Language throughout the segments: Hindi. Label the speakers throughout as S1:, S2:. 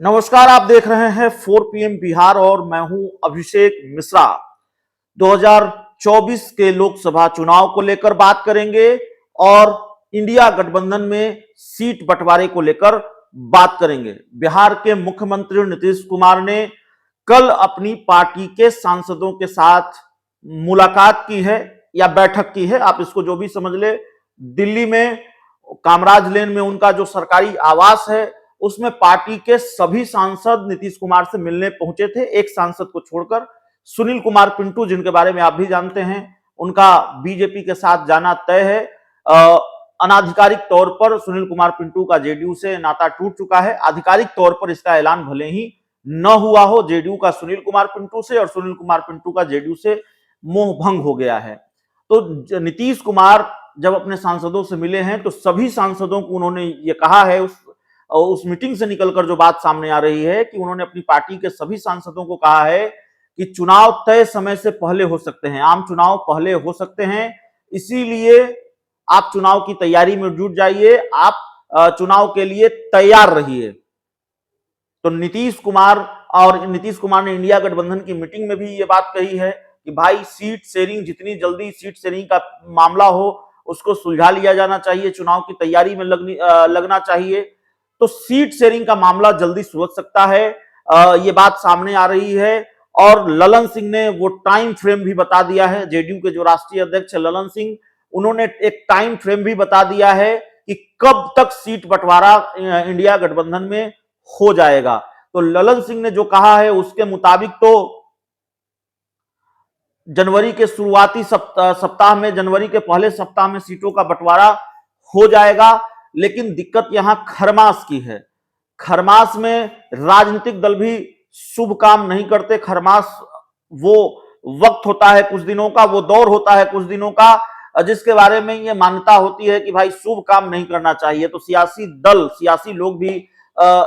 S1: नमस्कार, आप देख रहे हैं 4 PM बिहार और मैं हूं अभिषेक मिश्रा। 2024 के लोकसभा चुनाव को लेकर बात करेंगे और इंडिया गठबंधन में सीट बंटवारे को लेकर बात करेंगे। बिहार के मुख्यमंत्री नीतीश कुमार ने कल अपनी पार्टी के सांसदों के साथ मुलाकात की है या बैठक की है, आप इसको जो भी समझ ले। दिल्ली में कामराज लेन में उनका जो सरकारी आवास है उसमें पार्टी के सभी सांसद नीतीश कुमार से मिलने पहुंचे थे, एक सांसद को छोड़कर। सुनील कुमार पिंटू, जिनके बारे में आप भी जानते हैं, उनका बीजेपी के साथ जाना तय है। अनाधिकारिक तौर पर सुनील कुमार पिंटू का जेडीयू से नाता टूट चुका है। आधिकारिक तौर पर इसका ऐलान भले ही न हुआ हो जेडीयू का सुनील कुमार पिंटू से, और सुनील कुमार पिंटू का जेडीयू से मोह भंग हो गया है। तो नीतीश कुमार जब अपने सांसदों से मिले हैं तो सभी सांसदों को उन्होंने ये कहा है, उस मीटिंग से निकलकर जो बात सामने आ रही है कि उन्होंने अपनी पार्टी के सभी सांसदों को कहा है कि चुनाव तय समय से पहले हो सकते हैं, आम चुनाव पहले हो सकते हैं, इसीलिए आप चुनाव की तैयारी में जुट जाइए, आप चुनाव के लिए तैयार रहिए। तो नीतीश कुमार ने इंडिया गठबंधन की मीटिंग में भी ये बात कही है कि भाई सीट शेयरिंग, जितनी जल्दी सीट शेयरिंग का मामला हो उसको सुलझा लिया जाना चाहिए, चुनाव की तैयारी में लगना चाहिए। तो सीट शेयरिंग का मामला जल्दी सुलझ सकता है, ये बात सामने आ रही है। और ललन सिंह ने वो टाइम फ्रेम भी बता दिया है, जेडीयू के जो राष्ट्रीय अध्यक्ष ललन सिंह, उन्होंने एक टाइम फ्रेम भी बता दिया है कि कब तक सीट बंटवारा इंडिया गठबंधन में हो जाएगा। तो ललन सिंह ने जो कहा है उसके मुताबिक तो जनवरी के शुरुआती सप्ताह में, जनवरी के पहले सप्ताह में सीटों का बंटवारा हो जाएगा। लेकिन दिक्कत यहां खरमास की है। खरमास में राजनीतिक दल भी शुभ काम नहीं करते। खरमास वो वक्त होता है कुछ दिनों का, वो दौर होता है कुछ दिनों का, जिसके बारे में ये मान्यता होती है कि भाई शुभ काम नहीं करना चाहिए। तो सियासी दल, सियासी लोग भी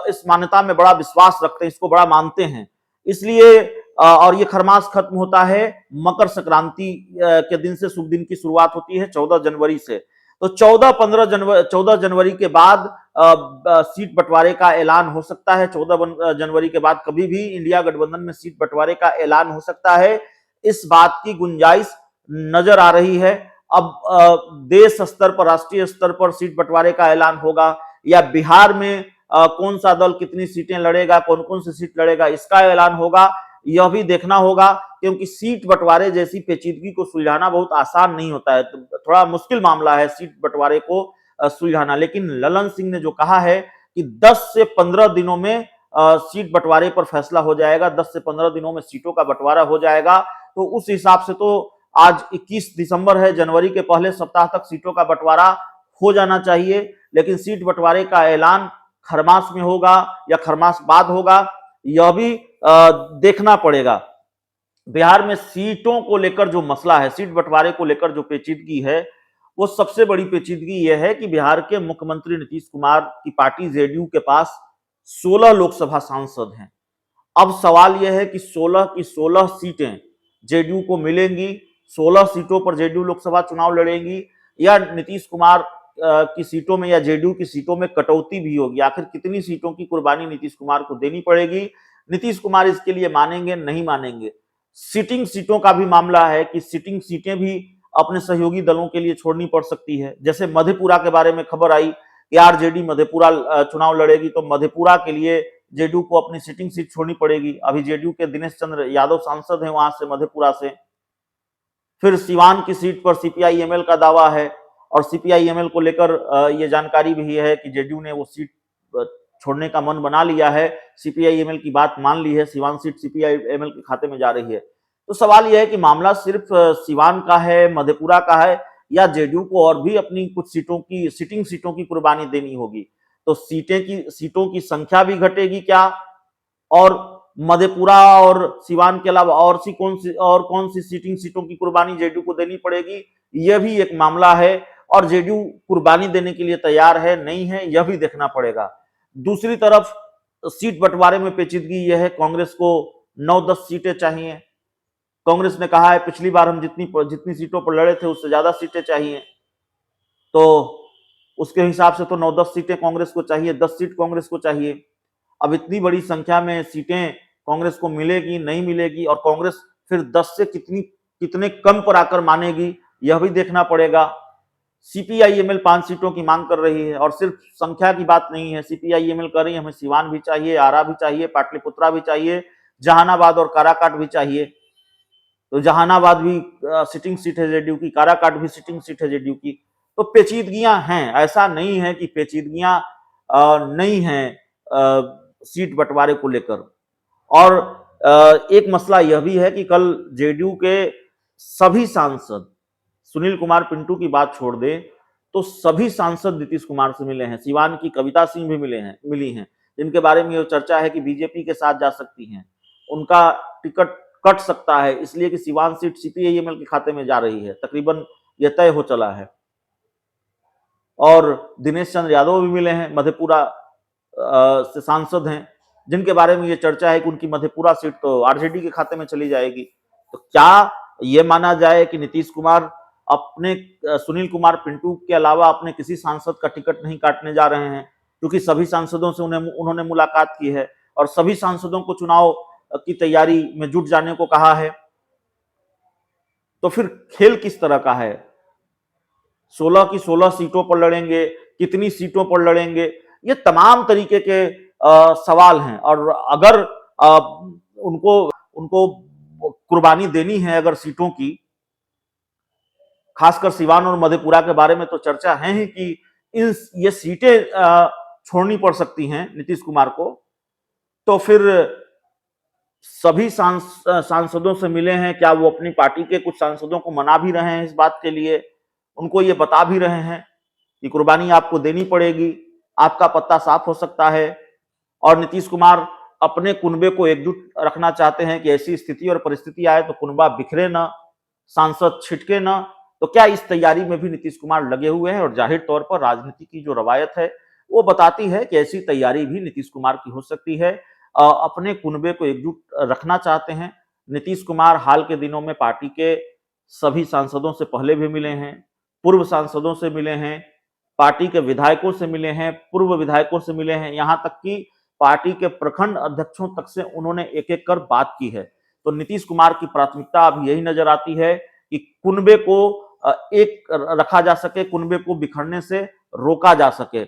S1: इस मान्यता में बड़ा विश्वास रखते हैं, इसको बड़ा मानते हैं। इसलिए और ये खरमास खत्म होता है मकर संक्रांति के दिन से, शुभ दिन की शुरुआत होती है 14 जनवरी से। तो 14 जनवरी के बाद सीट बंटवारे का ऐलान हो सकता है। 14 जनवरी के बाद कभी भी इंडिया गठबंधन में सीट बंटवारे का ऐलान हो सकता है, इस बात की गुंजाइश नजर आ रही है। अब देश स्तर पर, राष्ट्रीय स्तर पर सीट बंटवारे का ऐलान होगा या बिहार में कौन सा दल कितनी सीटें लड़ेगा, कौन कौन सी सीट लड़ेगा, इसका ऐलान होगा, यह भी देखना होगा। क्योंकि सीट बंटवारे जैसी पेचीदगी को सुलझाना बहुत आसान नहीं होता है, तो थोड़ा मुश्किल मामला है सीट बंटवारे को सुलझाना। लेकिन ललन सिंह ने जो कहा है कि 10 से 15 दिनों में सीट बंटवारे पर फैसला हो जाएगा, 10 से 15 दिनों में सीटों का बंटवारा हो जाएगा। तो उस हिसाब से तो आज 21 दिसंबर है, जनवरी के पहले सप्ताह तक सीटों का बंटवारा हो जाना चाहिए। लेकिन सीट बंटवारे का ऐलान खरमास में होगा या खरमास बाद होगा, यह भी देखना पड़ेगा। बिहार में सीटों को लेकर जो मसला है, सीट बंटवारे को लेकर जो पेचीदगी है, वो सबसे बड़ी पेचीदगी यह है कि बिहार के मुख्यमंत्री नीतीश कुमार की पार्टी जेडीयू के पास 16 लोकसभा सांसद हैं। अब सवाल यह है कि 16 की 16 सीटें जेडीयू को मिलेंगी, 16 सीटों पर जेडीयू लोकसभा चुनाव लड़ेगी, या नीतीश कुमार की सीटों में या जेडीयू की सीटों में कटौती भी होगी। आखिर कितनी सीटों की कुर्बानी नीतीश कुमार को देनी पड़ेगी, नीतीश कुमार इसके लिए मानेंगे नहीं मानेंगे। सिटिंग सीटों का भी मामला है कि सिटिंग सीटें भी अपने सहयोगी दलों के लिए छोड़नी पड़ सकती है। जैसे मधेपुरा के बारे में खबर आई कि आरजेडी मधेपुरा चुनाव लड़ेगी, तो मधेपुरा के लिए जेडीयू को अपनी सिटिंग सीट छोड़नी पड़ेगी। अभी जेडीयू के दिनेश चंद्र यादव सांसद हैं वहां से, मधेपुरा से। फिर सिवान की सीट पर सीपीआई-एमएल का दावा है, और सीपीआई-एमएल को लेकर ये जानकारी भी है कि जेडीयू ने वो सीट छोड़ने का मन बना लिया है, सीपीआई-एमएल की बात मान ली है, सिवान सीट सीपीआई-एमएल के खाते में जा रही है। तो सवाल यह है कि मामला सिर्फ सिवान का है, मधेपुरा का है, या जेडीयू को और भी अपनी कुछ सिटिंग सीटों की कुर्बानी देनी होगी। तो सीटों की संख्या भी घटेगी क्या, और मधेपुरा और सिवान के अलावा और कौन सी सिटिंग सीटों की कुर्बानी जेडीयू को देनी पड़ेगी, यह भी एक मामला है। और जेडीयू कुर्बानी देने के लिए तैयार है नहीं है, यह भी देखना पड़ेगा। दूसरी तरफ सीट बंटवारे में पेचीदगी यह है, कांग्रेस को 9-10 सीटें चाहिए। कांग्रेस ने कहा है पिछली बार हम जितनी सीटों पर लड़े थे उससे ज्यादा सीटें चाहिए, तो उसके हिसाब से तो 9-10 सीटें कांग्रेस को चाहिए, 10 सीट कांग्रेस को चाहिए। अब इतनी बड़ी संख्या में सीटें कांग्रेस को मिलेगी नहीं मिलेगी, और कांग्रेस फिर 10 से कितने कम पर आकर मानेगी, यह भी देखना पड़ेगा। सीपीआईएमएल 5 सीटों की मांग कर रही है, और सिर्फ संख्या की बात नहीं है। सीपीआईएमएल कह रही है हमें सिवान भी चाहिए, आरा भी चाहिए, पाटलिपुत्रा भी चाहिए, जहानाबाद और काराकाट भी चाहिए। तो जहानाबाद भी सिटिंग सीट है जेडीयू की, काराकाट भी सिटिंग सीट है जेडीयू की। तो पेचीदगियां हैं, ऐसा नहीं है कि पेचीदगियां नहीं हैं सीट बंटवारे को लेकर। और एक मसला यह भी है कि कल जेडीयू के सभी सांसद, सुनील कुमार पिंटू की बात छोड़ दे तो सभी सांसद नीतीश कुमार से मिले हैं। सिवान की कविता सिंह भी मिली हैं, जिनके बारे में यह चर्चा है कि बीजेपी के साथ जा सकती हैं, उनका टिकट कट सकता है, इसलिए कि सिवान सीट सीपीआईएमएल के खाते में जा रही है, तकरीबन यह तय हो चला है। और दिनेश चंद्र यादव भी मिले हैं, मधेपुरा से सांसद हैं, जिनके बारे में यह चर्चा है कि उनकी मधेपुरा सीट तो आरजेडी के खाते में चली जाएगी। तो क्या यह माना जाए कि नीतीश कुमार अपने सुनील कुमार पिंटू के अलावा अपने किसी सांसद का टिकट नहीं काटने जा रहे हैं, क्योंकि सभी सांसदों से उन्होंने मुलाकात की है और सभी सांसदों को चुनाव की तैयारी में जुट जाने को कहा है। तो फिर खेल किस तरह का है? 16 की 16 सीटों पर लड़ेंगे, कितनी सीटों पर लड़ेंगे, ये तमाम तरीके के सवाल हैं। और अगर उनको कुर्बानी देनी है अगर सीटों की, खासकर सिवान और मधेपुरा के बारे में तो चर्चा है ही कि ये सीटें छोड़नी पड़ सकती हैं नीतीश कुमार को, तो फिर सभी सांसदों से मिले हैं, क्या वो अपनी पार्टी के कुछ सांसदों को मना भी रहे हैं इस बात के लिए, उनको ये बता भी रहे हैं कि कुर्बानी आपको देनी पड़ेगी, आपका पत्ता साफ हो सकता है। और नीतीश कुमार अपने कुनबे को एकजुट रखना चाहते हैं कि ऐसी स्थिति और परिस्थिति आए तो कुनबा बिखरे ना, सांसद छिटके ना। तो क्या इस तैयारी में भी नीतीश कुमार लगे हुए हैं? और जाहिर तौर पर राजनीति की जो रवायत है वो बताती है कि ऐसी तैयारी भी नीतीश कुमार की हो सकती है। अपने कुनबे को एकजुट रखना चाहते हैं। नीतीश कुमार हाल के दिनों में पार्टी के सभी सांसदों से पहले भी मिले हैं, पूर्व सांसदों से मिले हैं, पार्टी के विधायकों से मिले हैं, पूर्व विधायकों से मिले हैं, यहां तक कि पार्टी के प्रखंड अध्यक्षों तक से उन्होंने एक एक कर बात की है। तो नीतीश कुमार की प्राथमिकता अब यही नजर आती है कि कुनबे को एक रखा जा सके, कुनबे को बिखरने से रोका जा सके।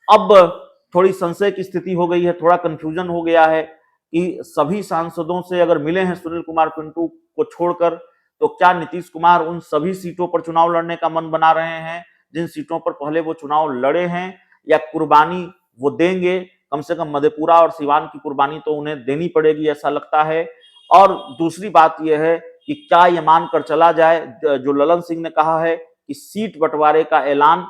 S1: अब थोड़ी संशय की स्थिति हो गई है, थोड़ा कंफ्यूजन हो गया है कि सभी सांसदों से अगर मिले हैं सुनील कुमार पिंटू को छोड़कर, तो क्या नीतीश कुमार उन सभी सीटों पर चुनाव लड़ने का मन बना रहे हैं जिन सीटों पर पहले वो चुनाव लड़े हैं, या कुर्बानी वो देंगे? कम से कम मधेपुरा और सिवान की कुर्बानी तो उन्हें देनी पड़ेगी ऐसा लगता है। और दूसरी बात यह है कि क्या ये मानकर चला जाए जो ललन सिंह ने कहा है कि सीट बंटवारे का ऐलान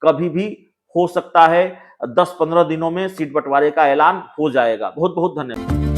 S1: कभी भी हो सकता है, 10-15 दिनों में सीट बंटवारे का ऐलान हो जाएगा। बहुत बहुत धन्यवाद।